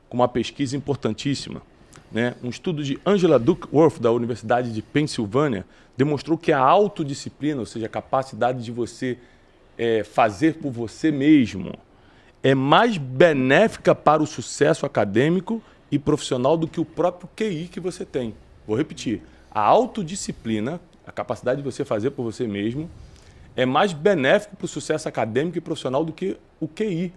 com uma pesquisa importantíssima, né? Um estudo de Angela Duckworth, da Universidade de Pensilvânia, demonstrou que a autodisciplina, ou seja, a capacidade de você fazer por você mesmo, é mais benéfica para o sucesso acadêmico e profissional do que o próprio QI que você tem. Vou repetir. A autodisciplina, a capacidade de você fazer por você mesmo, é mais benéfico para o sucesso acadêmico e profissional do que o QI.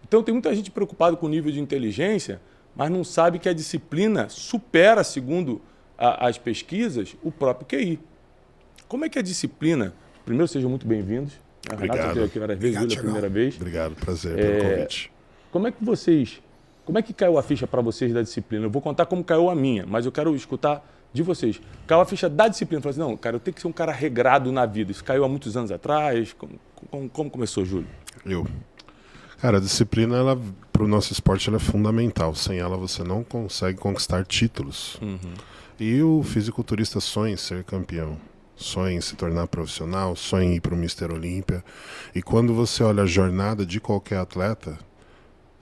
Então, tem muita gente preocupada com o nível de inteligência, mas não sabe que a disciplina supera, segundo as pesquisas, o próprio QI. Como é que a disciplina... Primeiro, sejam muito bem-vindos. Obrigado. Renato veio aqui várias vezes, Júlio, a primeira vez. Obrigado, prazer pelo convite. Como é que caiu a ficha para vocês da disciplina? Eu vou contar como caiu a minha, mas eu quero escutar de vocês. Caiu a ficha da disciplina. Falei assim, não, cara, eu tenho que ser um cara regrado na vida. Isso caiu há muitos anos atrás. Como começou, Júlio? Cara, a disciplina, para o nosso esporte, ela é fundamental. Sem ela, você não consegue conquistar títulos. E o fisiculturista sonha em ser campeão. Sonha em se tornar profissional, sonha em ir para o Mister Olímpia. E quando você olha a jornada de qualquer atleta,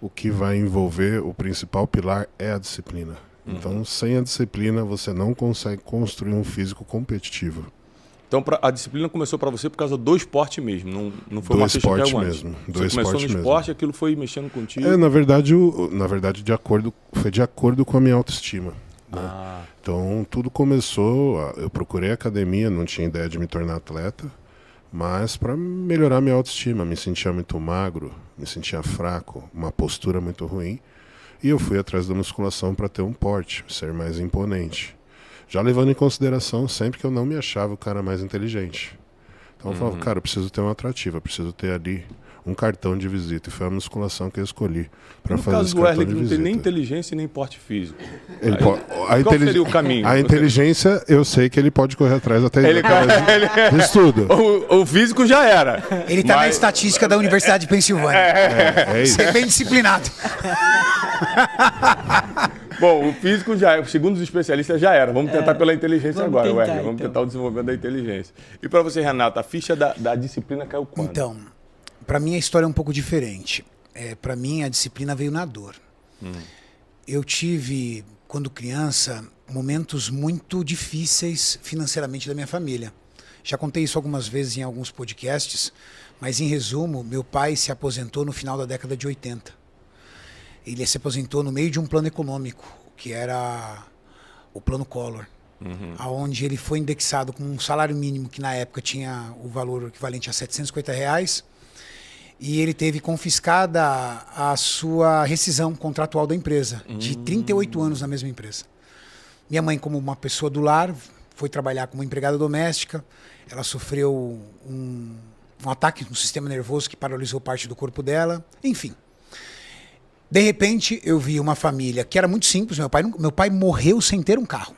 o que vai envolver, o principal pilar é a disciplina. Então, sem a disciplina, você não consegue construir um físico competitivo. Então, a disciplina começou para você por causa do esporte mesmo, não foi uma ficha que caiu antes. Você começou no esporte, aquilo foi mexendo contigo? Na verdade, foi de acordo com a minha autoestima. Né? Então, tudo começou, eu procurei academia, não tinha ideia de me tornar atleta, mas para melhorar minha autoestima. Me sentia muito magro, me sentia fraco, uma postura muito ruim. E eu fui atrás da musculação para ter um porte, ser mais imponente. Já levando em consideração sempre que eu não me achava o cara mais inteligente. Então eu falava, cara, eu preciso ter um atrativo, eu preciso ter ali um cartão de visita. E foi a musculação que eu escolhi para fazer esse cartão de visita. No caso do Erle, que não tem nem inteligência nem porte físico. Qual seria o caminho? A inteligência, eu sei que ele pode correr atrás até de estudo. O físico já era. Ele está na estatística da Universidade de Pensilvânia. É isso. Ser bem disciplinado. Bom, o físico já, segundo os especialistas, já era. Vamos tentar pela inteligência agora, Erle. Vamos tentar o desenvolvimento da inteligência. E para você, Renato, a ficha da disciplina caiu quando? Então, para mim a história é um pouco diferente. Para mim a disciplina veio na dor. Eu tive, quando criança, momentos muito difíceis financeiramente da minha família. Já contei isso algumas vezes em alguns podcasts, mas em resumo, meu pai se aposentou no final da década de 80. Ele se aposentou no meio de um plano econômico, que era o Plano Collor, onde ele foi indexado com um salário mínimo que na época tinha o valor equivalente a R$750, e ele teve confiscada a sua rescisão contratual da empresa, de 38 anos na mesma empresa. Minha mãe, como uma pessoa do lar, foi trabalhar como empregada doméstica. Ela sofreu um ataque no sistema nervoso que paralisou parte do corpo dela, enfim. De repente, eu vi uma família que era muito simples. Meu pai morreu sem ter um carro.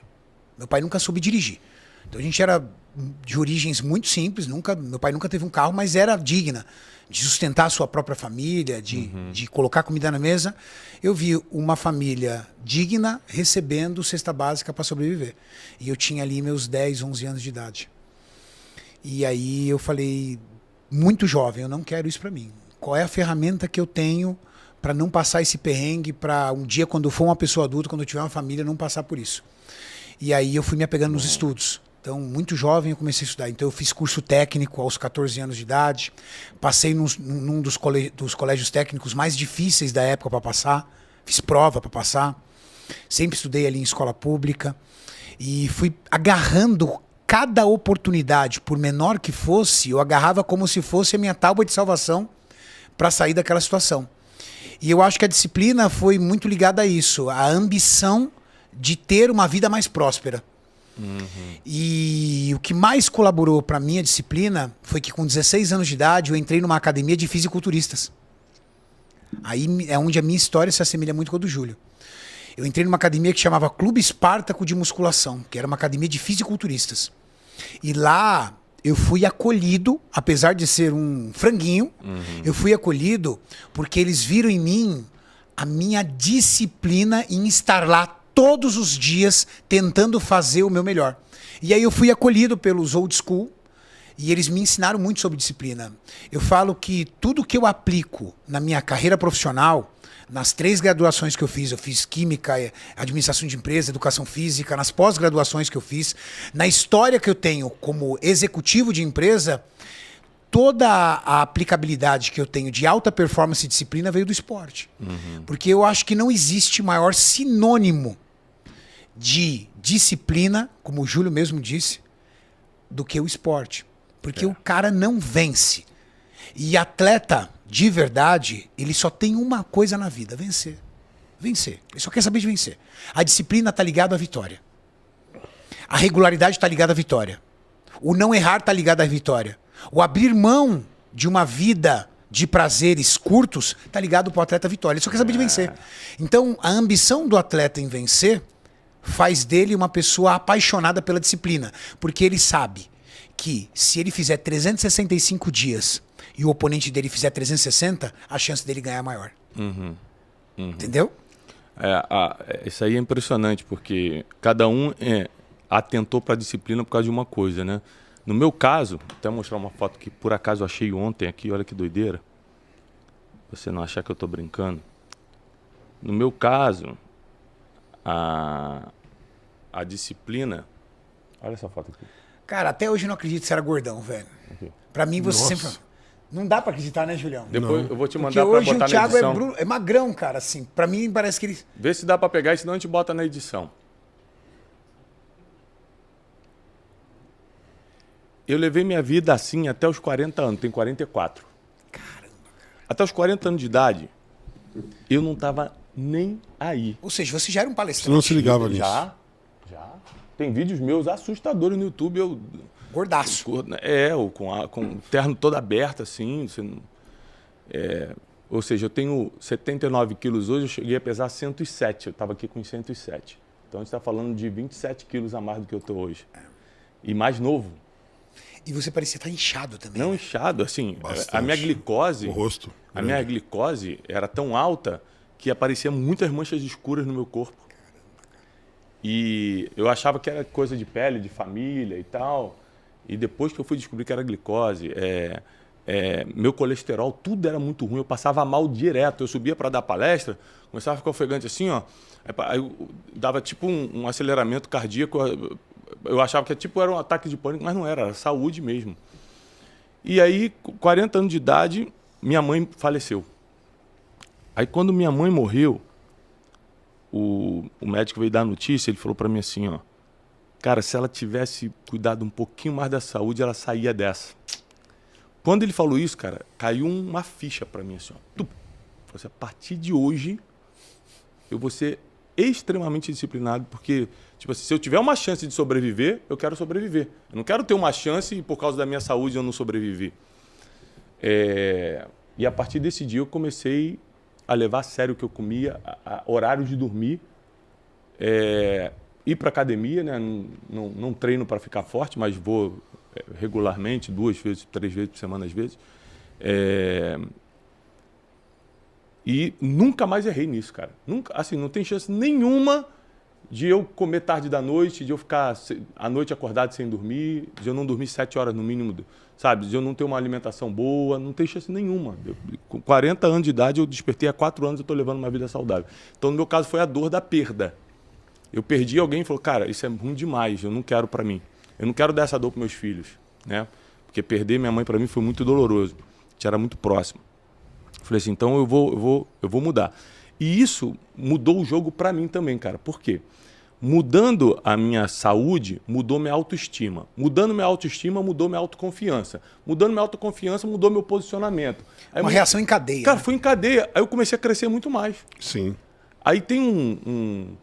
Meu pai nunca soube dirigir. Então a gente era de origens muito simples. Meu pai nunca teve um carro, mas era digna de sustentar a sua própria família, de colocar comida na mesa. Eu vi uma família digna recebendo cesta básica para sobreviver. E eu tinha ali meus 10, 11 anos de idade. E aí eu falei, muito jovem, eu não quero isso para mim. Qual é a ferramenta que eu tenho para não passar esse perrengue, para um dia, quando eu for uma pessoa adulta, quando eu tiver uma família, não passar por isso. E aí eu fui me apegando nos estudos. Então, muito jovem, eu comecei a estudar. Então, eu fiz curso técnico aos 14 anos de idade, passei num dos colégios técnicos mais difíceis da época para passar, fiz prova para passar, sempre estudei ali em escola pública e fui agarrando cada oportunidade, por menor que fosse, eu agarrava como se fosse a minha tábua de salvação para sair daquela situação. E eu acho que a disciplina foi muito ligada a isso, a ambição de ter uma vida mais próspera. E o que mais colaborou para a minha disciplina foi que com 16 anos de idade eu entrei numa academia de fisiculturistas. Aí é onde a minha história se assemelha muito com a do Júlio. Eu entrei numa academia que chamava Clube Espartaco de Musculação, que era uma academia de fisiculturistas. E lá eu fui acolhido, apesar de ser um franguinho, eu fui acolhido porque eles viram em mim a minha disciplina em estar lá todos os dias tentando fazer o meu melhor. E aí eu fui acolhido pelos old school E eles me ensinaram muito sobre disciplina. Eu falo que tudo que eu aplico na minha carreira profissional, nas 3 graduações que eu fiz Química, Administração de Empresa, Educação Física, nas pós-graduações que eu fiz, na história que eu tenho como executivo de empresa, toda a aplicabilidade que eu tenho de alta performance e disciplina veio do esporte. Porque eu acho que não existe maior sinônimo de disciplina, como o Júlio mesmo disse, do que o esporte. Porque o cara não vence. E atleta, de verdade, ele só tem uma coisa na vida: vencer. Vencer. Ele só quer saber de vencer. A disciplina está ligada à vitória. A regularidade está ligada à vitória. O não errar está ligado à vitória. O abrir mão de uma vida de prazeres curtos está ligado para o atleta à vitória. Ele só quer saber de vencer. Então, a ambição do atleta em vencer faz dele uma pessoa apaixonada pela disciplina. Porque ele sabe que se ele fizer 365 dias e o oponente dele fizer 360, a chance dele ganhar é maior. Entendeu? Isso aí é impressionante, porque cada um atentou para a disciplina por causa de uma coisa, né? No meu caso, até mostrar uma foto que por acaso eu achei ontem aqui, olha que doideira. Você não achar que eu estou brincando. No meu caso, a disciplina... Olha essa foto aqui. Cara, até hoje eu não acredito que você era gordão, velho. Pra mim, você sempre... Não dá pra acreditar, né, Julião? Depois eu vou te Porque mandar pra hoje botar o Thiago na edição. é magrão, cara, assim. Pra mim, parece que ele... Vê se dá pra pegar, senão a gente bota na edição. Eu levei minha vida assim até os 40 anos, tenho 44. Caramba. Até os 40 anos de idade, eu não tava nem aí. Ou seja, você já era um Você palestrante. não se ligava nisso. Já. Tem vídeos meus assustadores no YouTube, Gordaço. com o terno todo aberto, assim. Ou seja, eu tenho 79 quilos hoje, eu cheguei a pesar 107. Eu estava aqui com 107. Então a gente está falando de 27 quilos a mais do que eu estou hoje. E mais novo. E você parecia estar inchado também. Não né? inchado, assim. Bastante. A minha glicose... O rosto. A minha glicose era tão alta que aparecia muitas manchas escuras no meu corpo. E eu achava que era coisa de pele, de família e tal. E depois que eu fui descobrir que era glicose, meu colesterol, tudo era muito ruim. Eu passava mal direto. Eu subia para dar palestra, começava a ficar ofegante assim, ó. Aí eu dava tipo um aceleramento cardíaco. Eu achava que era um ataque de pânico, mas não era saúde mesmo. E aí, com 40 anos de idade, minha mãe faleceu. Aí quando minha mãe morreu, o médico veio dar a notícia, ele falou para mim assim, ó, cara, se ela tivesse cuidado um pouquinho mais da saúde, ela saía dessa. Quando ele falou isso, cara, caiu uma ficha para mim assim, ó. Falei assim, a partir de hoje, eu vou ser extremamente disciplinado, porque tipo assim, se eu tiver uma chance de sobreviver, eu quero sobreviver. Eu não quero ter uma chance e por causa da minha saúde eu não sobreviver. E a partir desse dia eu comecei a levar a sério o que eu comia, horários de dormir, ir para academia, né? Não treino para ficar forte, mas vou regularmente, 2 vezes, 3 vezes por semana às vezes. E nunca mais errei nisso, cara. Nunca, assim, não tem chance nenhuma de eu comer tarde da noite, de eu ficar a noite acordado sem dormir, de eu não dormir 7 horas no mínimo, sabe? De eu não ter uma alimentação boa, não tem chance nenhuma. Com 40 anos de idade, eu despertei há 4 anos, eu estou levando uma vida saudável. Então, no meu caso, foi a dor da perda. Eu perdi alguém e falou, cara, isso é ruim demais, eu não quero para mim. Eu não quero dar essa dor para meus filhos, né? Porque perder minha mãe para mim foi muito doloroso. A gente era muito próximo. Falei assim, então eu vou mudar. E isso mudou o jogo para mim também, cara. Por quê? Mudando a minha saúde, mudou minha autoestima. Mudando minha autoestima, mudou minha autoconfiança. Mudando minha autoconfiança, mudou meu posicionamento. Aí Uma reação em cadeia. Cara, né? foi em cadeia. Aí eu comecei a crescer muito mais. Sim. Aí tem um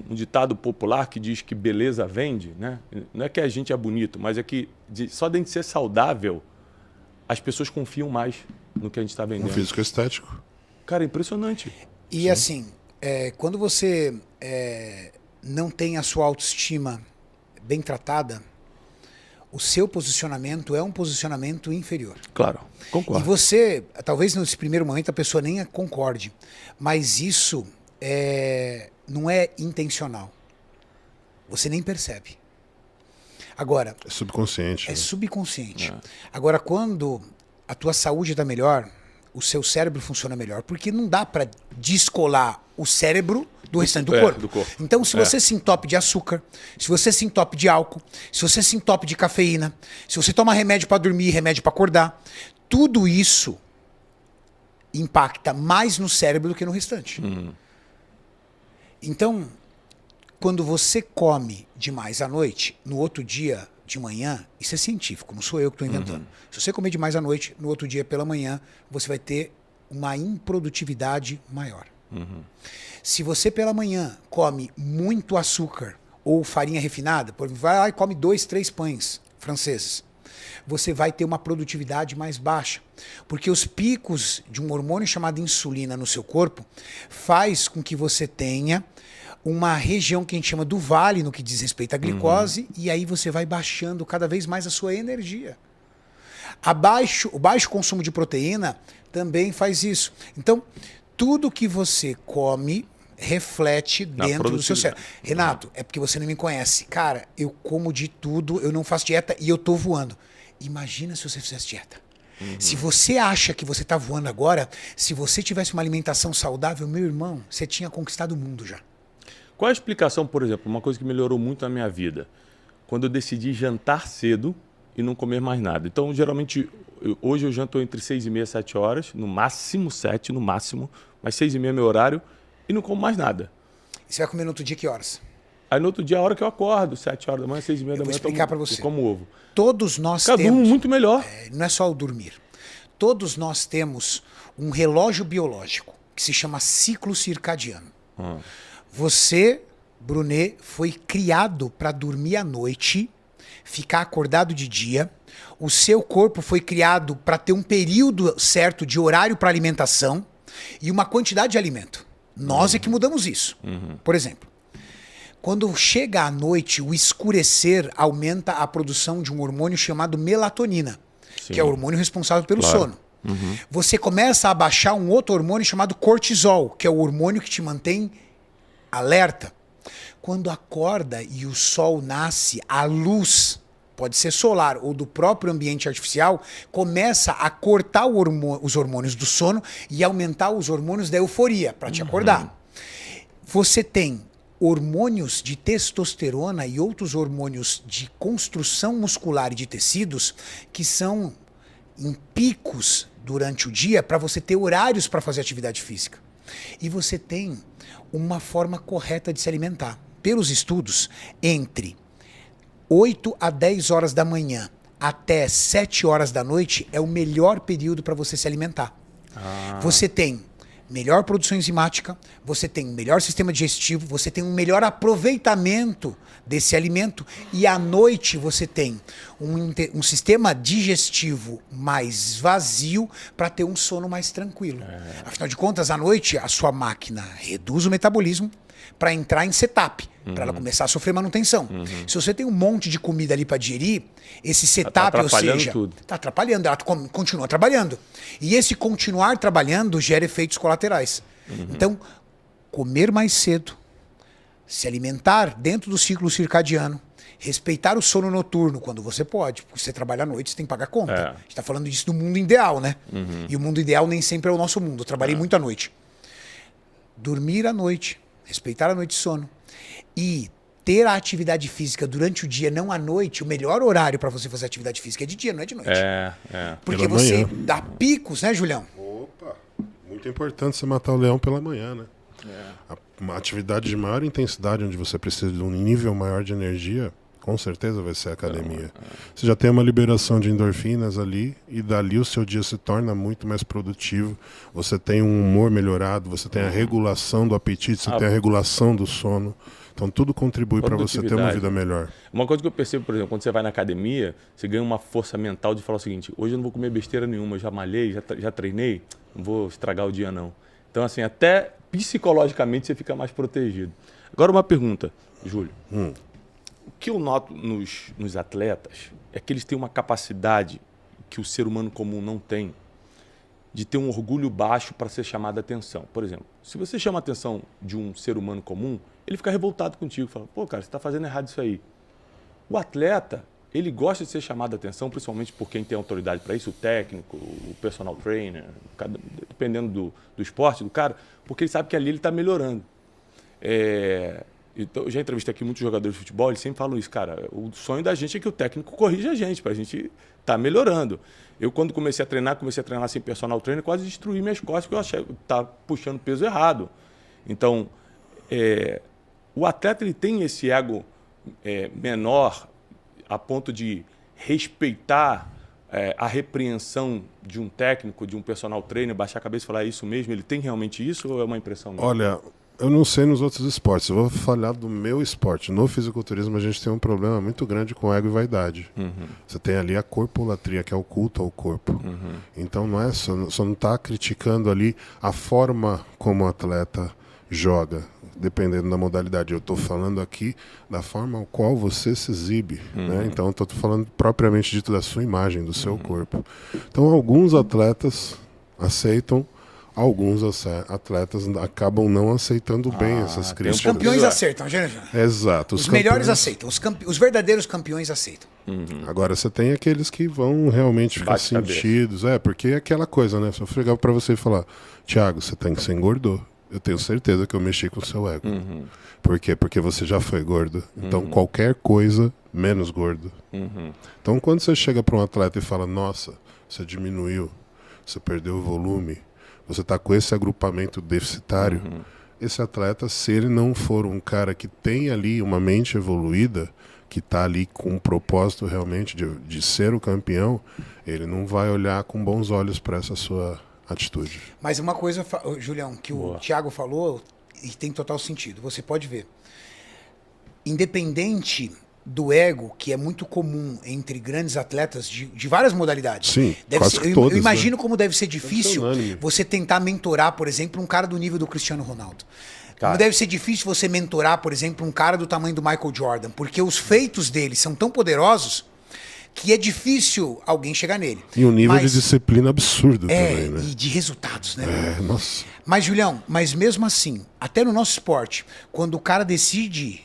ditado popular que diz que beleza vende, né? Não é que a gente é bonito, mas é que só de a gente ser saudável, as pessoas confiam mais no que a gente está vendendo. Um físico estético. Cara, é impressionante. E assim, quando você não tem a sua autoestima bem tratada, o seu posicionamento é um posicionamento inferior. Claro, concordo. E você, talvez nesse primeiro momento a pessoa nem concorde, mas isso não é intencional. Você nem percebe. Agora, É subconsciente. é né? subconsciente. Agora, quando a tua saúde está melhor, o seu cérebro funciona melhor. Porque não dá para descolar o cérebro do restante do corpo. do corpo. Então, se você se entope de açúcar, se você se entope de álcool, se você se entope de cafeína, se você toma remédio para dormir, remédio para acordar, tudo isso impacta mais no cérebro do que no restante. Então, quando você come demais à noite, no outro dia de manhã, isso é científico, não sou eu que estou inventando. Se você comer demais à noite, no outro dia pela manhã, você vai ter uma improdutividade maior. Se você pela manhã come muito açúcar ou farinha refinada, por exemplo, vai lá e come 2, 3 pães franceses, você vai ter uma produtividade mais baixa. Porque os picos de um hormônio chamado insulina no seu corpo faz com que você tenha uma região que a gente chama do vale no que diz respeito à glicose, e aí você vai baixando cada vez mais a sua energia. O baixo consumo de proteína também faz isso. Então, tudo que você come reflete dentro do seu cérebro. Renato, é porque você não me conhece. Cara, eu como de tudo, eu não faço dieta e eu tô voando. Imagina se você fizesse dieta. Se você acha que você tá voando agora, se você tivesse uma alimentação saudável, meu irmão, você tinha conquistado o mundo já. Qual a explicação, por exemplo, uma coisa que melhorou muito na minha vida? Quando eu decidi jantar cedo e não comer mais nada. Então, geralmente, hoje eu janto entre 6h30 e 7 horas, no máximo 7, no máximo, mas 6h30 é meu horário, e não como mais nada. E você vai comer no outro dia que horas? Aí no outro dia, a hora que eu acordo, 7 horas da manhã, 6h30 da manhã, vou explicar para você. eu como ovo. Todos nós Cada um temos... muito melhor. Não é só o dormir. Todos nós temos um relógio biológico que se chama ciclo circadiano. Você, Brunet, foi criado para dormir à noite, ficar acordado de dia. O seu corpo foi criado para ter um período certo de horário para alimentação e uma quantidade de alimento. Nós é que mudamos isso. Por exemplo, quando chega à noite, o escurecer aumenta a produção de um hormônio chamado melatonina, que é o hormônio responsável pelo sono. Você começa a baixar um outro hormônio chamado cortisol, que é o hormônio que te mantém alerta. Quando acorda e o sol nasce, a luz, pode ser solar ou do próprio ambiente artificial, começa a cortar os hormônios do sono e aumentar os hormônios da euforia para te acordar. Você tem hormônios de testosterona e outros hormônios de construção muscular e de tecidos que são em picos durante o dia para você ter horários para fazer atividade física. E você tem uma forma correta de se alimentar. Pelos estudos, entre 8 a 10 horas da manhã até 7 horas da noite é o melhor período para você se alimentar. Você tem melhor produção enzimática, você tem um melhor sistema digestivo, você tem um melhor aproveitamento desse alimento e à noite você tem um sistema digestivo mais vazio para ter um sono mais tranquilo. Afinal de contas, à noite a sua máquina reduz o metabolismo para entrar em setup, para ela começar a sofrer manutenção. Se você tem um monte de comida ali para digerir, esse setup, ou seja, está atrapalhando, ela continua trabalhando. E esse continuar trabalhando gera efeitos colaterais. Então, comer mais cedo, se alimentar dentro do ciclo circadiano, respeitar o sono noturno quando você pode, porque você trabalha à noite, você tem que pagar conta. A gente está falando disso do mundo ideal, né? E o mundo ideal nem sempre é o nosso mundo. Eu trabalhei muito à noite. Dormir à noite, respeitar a noite de sono e ter a atividade física durante o dia, não à noite. O melhor horário para você fazer atividade física é de dia, não é de noite. Porque Pela você manhã. dá picos, né, Julião? Opa, muito importante você matar o leão pela manhã, né? Uma atividade de maior intensidade, onde você precisa de um nível maior de energia, com certeza vai ser a academia. Você já tem uma liberação de endorfinas ali, e dali o seu dia se torna muito mais produtivo. Você tem um humor melhorado, você tem a regulação do apetite, você tem a regulação do sono. Então tudo contribui para você ter uma vida melhor. Uma coisa que eu percebo, por exemplo, quando você vai na academia, você ganha uma força mental de falar o seguinte: hoje eu não vou comer besteira nenhuma, eu já malhei, já treinei, não vou estragar o dia não. Então assim, até psicologicamente você fica mais protegido. Agora uma pergunta, Júlio. O que eu noto nos atletas é que eles têm uma capacidade que o ser humano comum não tem, de ter um orgulho baixo para ser chamado a atenção. Por exemplo, se você chama a atenção de um ser humano comum, ele fica revoltado contigo, fala: pô, cara, você está fazendo errado isso aí. O atleta, ele gosta de ser chamado a atenção, principalmente por quem tem autoridade para isso, o técnico, o personal trainer, dependendo do esporte do cara, porque ele sabe que ali ele está melhorando. Então, eu já entrevistei aqui muitos jogadores de futebol, eles sempre falam isso, cara, o sonho da gente é que o técnico corrija a gente, para a gente estar melhorando. Eu, quando comecei a treinar sem personal trainer, quase destruí minhas costas, porque eu achei que estava puxando peso errado. Então, o atleta ele tem esse ego menor a ponto de respeitar a repreensão de um técnico, de um personal trainer, baixar a cabeça e falar, é isso mesmo? Ele tem realmente isso ou é uma impressão minha? Olha, eu não sei nos outros esportes, eu vou falar do meu esporte. No fisiculturismo a gente tem um problema muito grande com ego e vaidade. Você tem ali a corpolatria, que é o culto ao corpo. Então não é só não está criticando ali a forma como o atleta joga, dependendo da modalidade. Eu estou falando aqui da forma ao qual você se exibe. Né? Então estou falando propriamente dito da sua imagem, do seu corpo. Então alguns atletas aceitam, alguns atletas acabam não aceitando bem essas críticas. Os campeões aceitam, gente. Exato. Os melhores aceitam. Os verdadeiros campeões aceitam. Agora você tem aqueles que vão realmente ficar sentidos. Porque é aquela coisa, né? Se eu chegar para você e falar, Thiago, você tem que ser engordou. Eu tenho certeza que eu mexi com o seu ego. Por quê? Porque você já foi gordo. Então qualquer coisa, menos gordo. Então quando você chega para um atleta e fala, nossa, você diminuiu, você perdeu o volume, você está com esse agrupamento deficitário, esse atleta, se ele não for um cara que tem ali uma mente evoluída, que está ali com um propósito realmente de ser o campeão, ele não vai olhar com bons olhos para essa sua atitude. Mas uma coisa, Julião, que o Thiago falou, e tem total sentido, você pode ver. Independente do ego, que é muito comum entre grandes atletas de várias modalidades. Sim, quase todas, eu imagino como deve ser difícil você tentar mentorar, por exemplo, um cara do nível do Cristiano Ronaldo. Como deve ser difícil você mentorar, por exemplo, um cara do tamanho do Michael Jordan, porque os feitos dele são tão poderosos que é difícil alguém chegar nele. E um nível de disciplina absurdo também, né? E de resultados, né? Nossa. Mas, Julião, mesmo assim, até no nosso esporte, quando o cara decide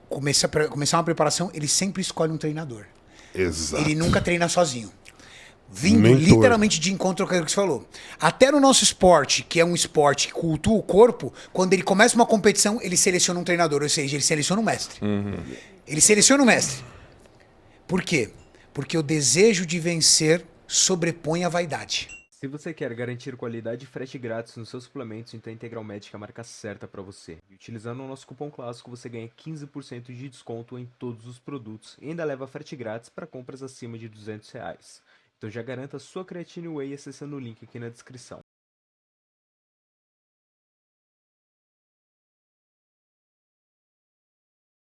começar uma preparação, ele sempre escolhe um treinador. Exato. Ele nunca treina sozinho. Vindo literalmente de encontro ao que você falou. Até no nosso esporte, que é um esporte que cultua o corpo, quando ele começa uma competição, ele seleciona um treinador, ou seja, ele seleciona um mestre. Ele seleciona um mestre. Por quê? Porque o desejo de vencer sobrepõe a vaidade. Se você quer garantir qualidade e frete grátis nos seus suplementos, então a Integral Médica é a marca certa para você. E utilizando o nosso cupom clássico, você ganha 15% de desconto em todos os produtos e ainda leva frete grátis para compras acima de R$200. Então já garanta sua creatina whey acessando o link aqui na descrição.